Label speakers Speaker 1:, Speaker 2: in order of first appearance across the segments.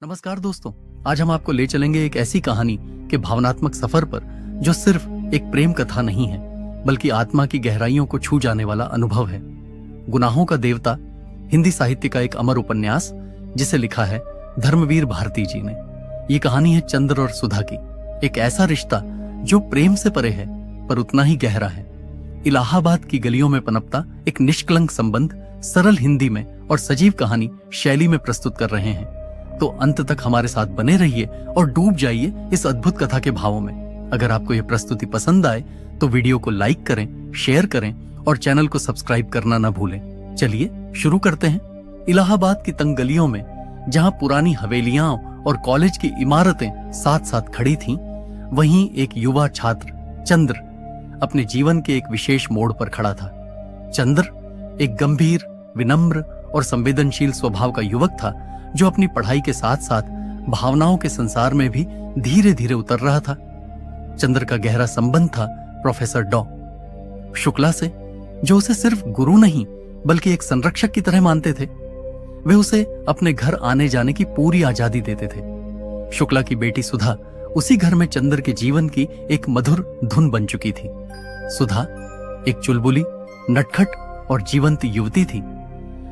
Speaker 1: नमस्कार दोस्तों, आज हम आपको ले चलेंगे एक ऐसी कहानी के भावनात्मक सफर पर जो सिर्फ एक प्रेम कथा नहीं है बल्कि आत्मा की गहराइयों को छू जाने वाला अनुभव है। गुनाहों का देवता हिंदी साहित्य का एक अमर उपन्यास जिसे लिखा है धर्मवीर भारती जी ने। ये कहानी है चंद्र और सुधा की, एक ऐसा रिश्ता जो प्रेम से परे है पर उतना ही गहरा है। इलाहाबाद की गलियों में पनपता एक निष्कलंक संबंध सरल हिंदी में और सजीव कहानी शैली में प्रस्तुत कर रहे हैं। तो अंत तक हमारे साथ बने रहिए और डूब जाइए इस अद्भुत कथा के भावों में। अगर आपको यह प्रस्तुति पसंद आए तो वीडियो को लाइक करें, शेयर करें और चैनल को सब्सक्राइब करना न भूलें। चलिए शुरू करते हैं। इलाहाबाद की तंग गलियों में जहां पुरानी हवेलियां और कॉलेज की इमारतें साथ साथ खड़ी थीं, वहीं एक युवा छात्र चंद्र अपने जीवन के एक विशेष मोड़ पर खड़ा था। चंद्र एक गंभीर, विनम्र और संवेदनशील स्वभाव का युवक था जो अपनी पढ़ाई के साथ साथ भावनाओं के संसार में भी धीरे धीरे उतर रहा था। चंद्र का गहरा संबंध था प्रोफेसर डॉ शुक्ला से, जो उसे सिर्फ गुरु नहीं बल्कि एक संरक्षक की तरह मानते थे। वे उसे अपने घर आने जाने की पूरी आजादी देते थे। शुक्ला की बेटी सुधा उसी घर में चंद्र के जीवन की एक मधुर धुन बन चुकी थी। सुधा एक चुलबुली, नटखट और जीवंत युवती थी।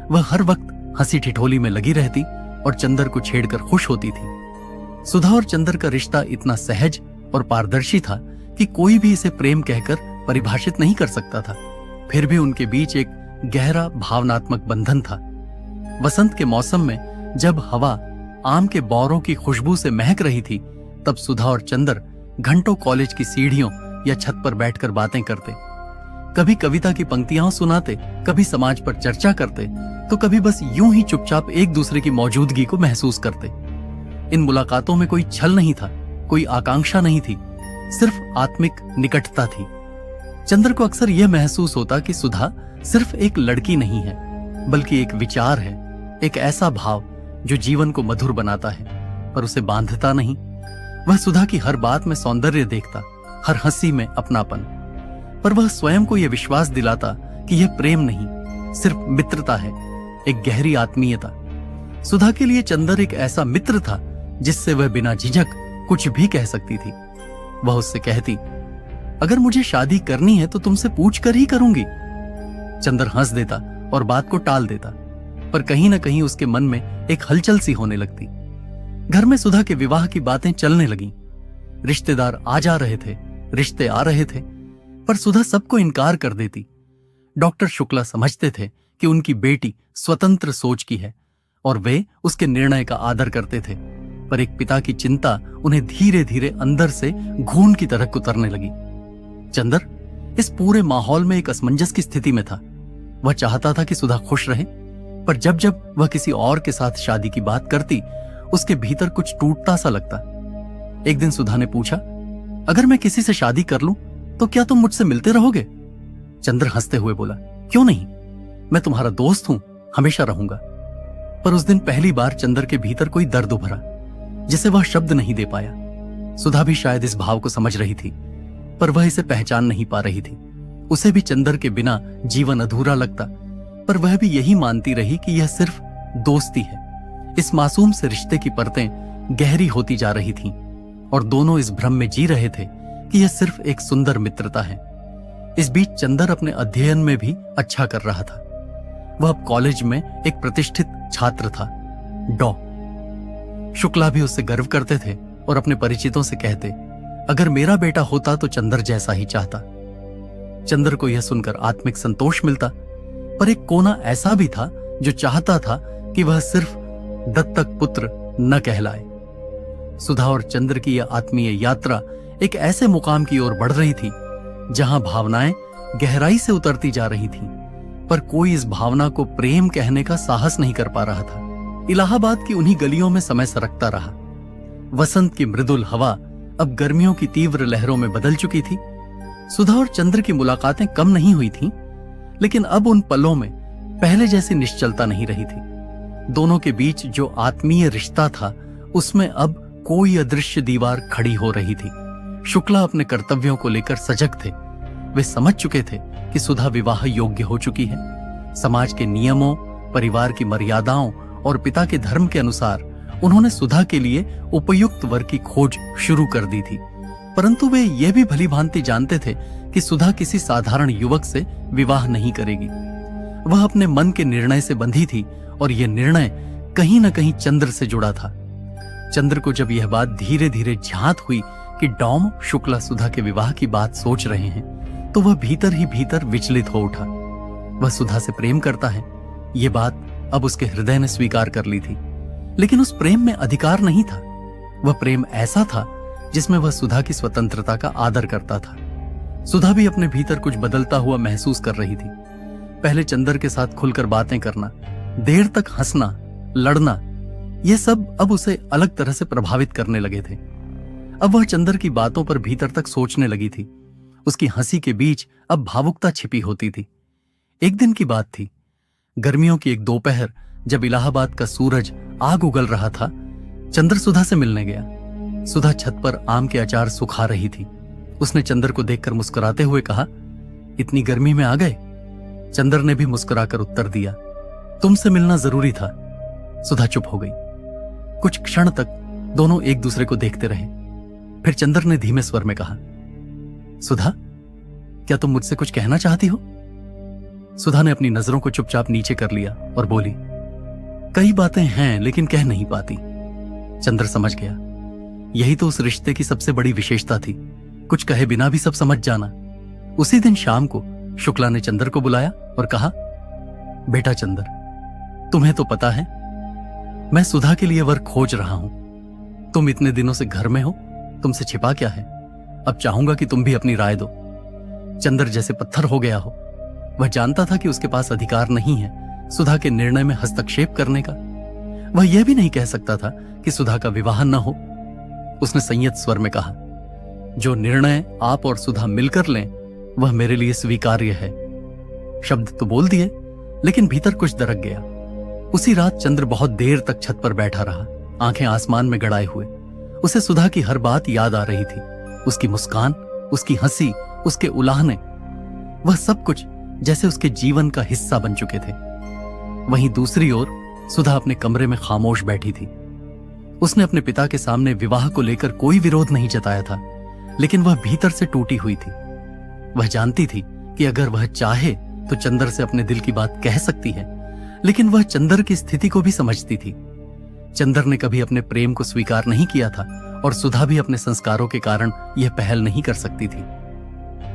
Speaker 1: वह हर वक्त हंसी ठिठोली में लगी रहती और चंद्र को छेड़कर खुश होती थी। सुधा और चंद्र का रिश्ता इतना सहज और पारदर्शी था कि कोई भी इसे प्रेम कहकर परिभाषित नहीं कर सकता था। फिर भी उनके बीच एक गहरा भावनात्मक बंधन था। वसंत के मौसम में जब हवा आम के बौरों की खुशबू से महक रही थी, तब सुधा और चंद्र घंटों कॉलेज की सीढ़ियों या छत पर बैठकर बातें करते। कभी कविता की पंक्तियां सुनाते, कभी समाज पर चर्चा करते, तो कभी बस यूं ही चुपचाप एक दूसरे की मौजूदगी को महसूस करते। इन मुलाकातों में कोई छल नहीं था, कोई आकांक्षा नहीं थी, सिर्फ आत्मिक निकटता थी। चंद्र को अक्सर यह महसूस होता कि सुधा सिर्फ एक लड़की नहीं है बल्कि एक विचार है, एक ऐसा भाव जो जीवन को मधुर बनाता है पर उसे बांधता नहीं। वह सुधा की हर बात में सौंदर्य देखता, हर हंसी में अपनापन, पर वह स्वयं को यह विश्वास दिलाता कि यह प्रेम नहीं, सिर्फ मित्रता है, एक गहरी आत्मीयता। सुधा के लिए चंद्र एक ऐसा मित्र था जिससे वह बिना झिझक कुछ भी कह सकती थी। वह उससे कहती, अगर मुझे शादी करनी है तो तुमसे पूछ कर ही करूंगी। चंद्र हंस देता और बात को टाल देता, पर कहीं ना कहीं उसके मन में एक हलचल सी होने लगती। घर में सुधा के विवाह की बातें चलने लगीं। रिश्तेदार आ जा रहे थे, रिश्ते आ रहे थे, पर सुधा सबको इनकार कर देती। डॉक्टर शुक्ला समझते थे कि उनकी बेटी स्वतंत्र सोच की है और वे उसके निर्णय का आदर करते थे, पर एक पिता की चिंता उन्हें धीरे धीरे अंदर से घून की तरह कुतरने लगी। चंद्र इस पूरे माहौल में एक असमंजस की स्थिति में था। वह चाहता था कि सुधा खुश रहे, पर जब जब वह किसी और के साथ शादी की बात करती, उसके भीतर कुछ टूटता सा लगता। एक दिन सुधा ने पूछा, अगर मैं किसी से शादी कर लूं तो क्या तुम मुझसे मिलते रहोगे? चंद्र हंसते हुए बोला, क्यों नहीं, मैं तुम्हारा दोस्त हूं, हमेशा रहूंगा। पर उस दिन पहली बार चंद्र के भीतर कोई दर्द उभरा जिसे वह शब्द नहीं दे पाया। सुधा भी शायद इस भाव को समझ रही थी, पर वह इसे पहचान नहीं पा रही थी। उसे भी चंद्र के बिना जीवन अधूरा लगता, पर वह भी यही मानती रही कि यह सिर्फ दोस्ती है। इस मासूम से रिश्ते की परतें गहरी होती जा रही थीं और दोनों इस भ्रम में जी रहे थे कि यह सिर्फ एक सुंदर मित्रता है। इस बीच चंद्र अपने अध्ययन में भी अच्छा कर रहा था। वह अब कॉलेज में एक प्रतिष्ठित छात्र था। डॉ शुक्ला भी उससे गर्व करते थे और अपने परिचितों से कहते, अगर मेरा बेटा होता तो चंद्र जैसा ही चाहता। चंद्र को यह सुनकर आत्मिक संतोष मिलता, पर एक कोना ऐसा भी था जो चाहता था कि वह सिर्फ दत्तक पुत्र न कहलाए। सुधा और चंद्र की यह आत्मीय यात्रा एक ऐसे मुकाम की ओर बढ़ रही थी जहां भावनाएं गहराई से उतरती जा रही थीं, पर कोई इस भावना को प्रेम कहने का साहस नहीं कर पा रहा था। इलाहाबाद की उन्हीं गलियों में समय सरकता रहा। वसंत की मृदुल हवा अब गर्मियों की तीव्र लहरों में बदल चुकी थी। सुधा और चंद्र की मुलाकातें कम नहीं हुई थीं, लेकिन अब उन पलों में पहले जैसी निश्चलता नहीं रही थी। दोनों के बीच जो आत्मीय रिश्ता था, उसमें अब कोई अदृश्य दीवार खड़ी हो रही थी। शुक्ला अपने कर्तव्यों को लेकर सजग थे। वे समझ चुके थे कि सुधा विवाह योग्य हो चुकी है। समाज के नियमों, परिवार की मर्यादाओं और पिता के धर्म के अनुसार उन्होंने सुधा के लिए उपयुक्त वर की खोज शुरू कर दी थी, परंतु वे यह भी भली भांति जानते थे कि सुधा किसी साधारण युवक से विवाह नहीं करेगी। वह अपने मन के निर्णय से बंधी थी और यह निर्णय कहीं न कहीं चंद्र से जुड़ा था। चंद्र को जब यह बात धीरे धीरे झांत हुई कि डॉम शुक्ला सुधा के विवाह की बात सोच रहे हैं, तो वह भीतर ही भीतर विचलित हो उठा। वह सुधा से प्रेम करता है, यह बात अब उसके हृदय ने स्वीकार कर ली थी, लेकिन उस प्रेम में अधिकार नहीं था। वह प्रेम ऐसा था जिसमें वह सुधा की स्वतंत्रता का आदर करता था। सुधा भी अपने भीतर कुछ बदलता हुआ महसूस कर रही थी। पहले चंद्र के साथ खुलकर बातें करना, देर तक हंसना, लड़ना, यह सब अब उसे अलग तरह से प्रभावित करने लगे थे। अब वह चंद्र की बातों पर भीतर तक सोचने लगी थी। उसकी हंसी के बीच अब भावुकता छिपी होती थी। एक दिन की बात थी, गर्मियों की एक दोपहर, जब इलाहाबाद का सूरज आग उगल रहा था। चंद्र सुधा से मिलने गया। सुधा छत पर आम के अचार सुखा रही थी। उसने चंद्र को देखकर मुस्कुराते हुए कहा, इतनी गर्मी में आ गए? चंद्र ने भी मुस्कुराकर उत्तर दिया, तुमसे मिलना जरूरी था। सुधा चुप हो गई। कुछ क्षण तक दोनों एक दूसरे को देखते रहे। फिर चंद्र ने धीमे स्वर में कहा, सुधा, क्या तुम मुझसे कुछ कहना चाहती हो? सुधा ने अपनी नजरों को चुपचाप नीचे कर लिया और बोली, कई बातें हैं लेकिन कह नहीं पाती। चंद्र समझ गया, यही तो उस रिश्ते की सबसे बड़ी विशेषता थी, कुछ कहे बिना भी सब समझ जाना। उसी दिन शाम को शुक्ला ने चंद्र को बुलाया और कहा, बेटा चंद्र, तुम्हें तो पता है मैं सुधा के लिए वर खोज रहा हूं। तुम इतने दिनों से घर में हो, तुमसे छिपा क्या है? अब चाहूंगा कि तुम भी अपनी राय दो। चंद्र जैसे पत्थर हो गया हो। वह जानता था कि उसके पास अधिकार नहीं है सुधा के निर्णय में हस्तक्षेप करने का। वह यह भी नहीं कह सकता था कि सुधा का विवाह न हो। उसने संयत स्वर में कहा, जो निर्णय आप और सुधा मिलकर लें वह मेरे लिए स्वीकार्य है। शब्द तो बोल दिए, लेकिन भीतर कुछ दरक गया। उसी रात चंद्र बहुत देर तक छत पर बैठा रहा, आंखें आसमान में गड़ाए हुए। उसे सुधा की हर बात याद आ रही थी, उसकी मुस्कान, उसकी हंसी, उसके उलाहने, वह सब कुछ जैसे उसके जीवन का हिस्सा बन चुके थे। वहीं दूसरी ओर सुधा अपने कमरे में खामोश बैठी थी। उसने अपने पिता के सामने विवाह को लेकर कोई विरोध नहीं जताया था, लेकिन वह भीतर से टूटी हुई थी। वह जानती थी कि अगर वह चाहे तो चंद्र से अपने दिल की बात कह सकती है, लेकिन वह चंद्र की स्थिति को भी समझती थी। चंद्र ने कभी अपने प्रेम को स्वीकार नहीं किया था और सुधा भी अपने संस्कारों के कारण यह पहल नहीं कर सकती थी।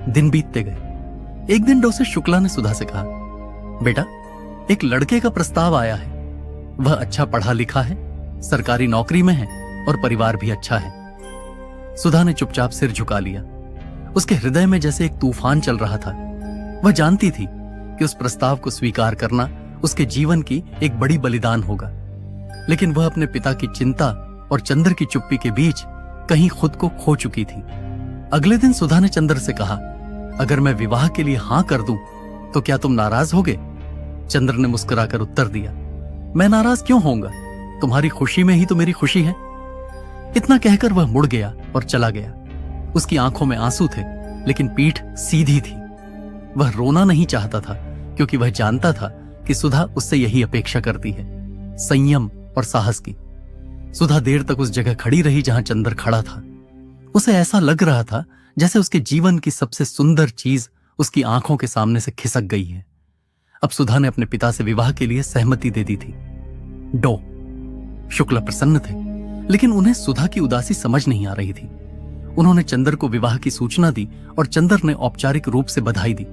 Speaker 1: दिन बीतते गए। एक दिन डॉक्टर शुक्ला ने सुधा से कहा, बेटा, एक लड़के का प्रस्ताव आया है। वह अच्छा पढ़ा लिखा है, सरकारी नौकरी में है और परिवार भी अच्छा है। सुधा ने चुपचाप सिर झुका लिया। उसके हृदय में जैसे एक तूफान चल रहा था। वह जानती थी कि उस प्रस्ताव को स्वीकार करना उसके जीवन की एक बड़ी बलिदान होगा, लेकिन वह अपने पिता की चिंता और चंद्र की चुप्पी के बीच कहीं खुद को खो चुकी थी। अगले दिन सुधा ने चंद्र से कहा, अगर मैं विवाह के लिए हां कर दूं तो क्या तुम नाराज होगे? चंद्र ने मुस्कुराकर उत्तर दिया, मैं नाराज क्यों होऊंगा? तुम्हारी खुशी में ही तो मेरी खुशी है। इतना कहकर वह मुड़ गया और चला गया। उसकी आंखों में आंसू थे, लेकिन पीठ सीधी थी। वह रोना नहीं चाहता था, क्योंकि वह जानता था कि सुधा उससे यही अपेक्षा करती है, संयम और साहस की। सुधा देर तक उस जगह खड़ी रही जहां चंद्र खड़ा था। उसे ऐसा लग रहा था जैसे उसके जीवन की सबसे सुंदर चीज उसकी आंखों के सामने से खिसक गई है। अब सुधा ने अपने पिता से विवाह के लिए सहमति दे दी थी। डॉ शुक्ला प्रसन्न थे, लेकिन उन्हें सुधा की उदासी समझ नहीं आ रही थी। उन्होंने चंद्र को विवाह की सूचना दी और चंद्र ने औपचारिक रूप से बधाई दी।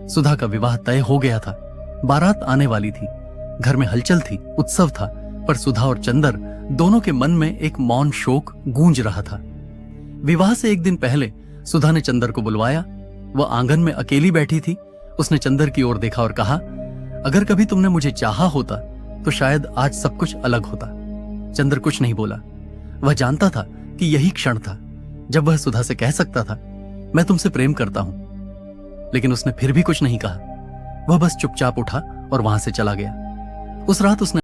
Speaker 1: सुधा का विवाह तय हो गया था। बारात आने वाली थी। घर में हलचल थी, उत्सव था, पर सुधा और चंद्र दोनों के मन में एक मौन शोक गूंज रहा था। विवाह से एक दिन पहले सुधा ने चंद्र को बुलवाया। वह आंगन में अकेली बैठी थी। उसने चंद्र की ओर देखा और कहा, अगर कभी तुमने मुझे चाहा होता तो शायद आज सब कुछ अलग होता। चंद्र कुछ नहीं बोला। वह जानता था कि यही क्षण था जब वह सुधा से कह सकता था, मैं तुमसे प्रेम करता हूं। लेकिन उसने फिर भी कुछ नहीं कहा। वह बस चुपचाप उठा और वहां से चला गया। उस रात उसने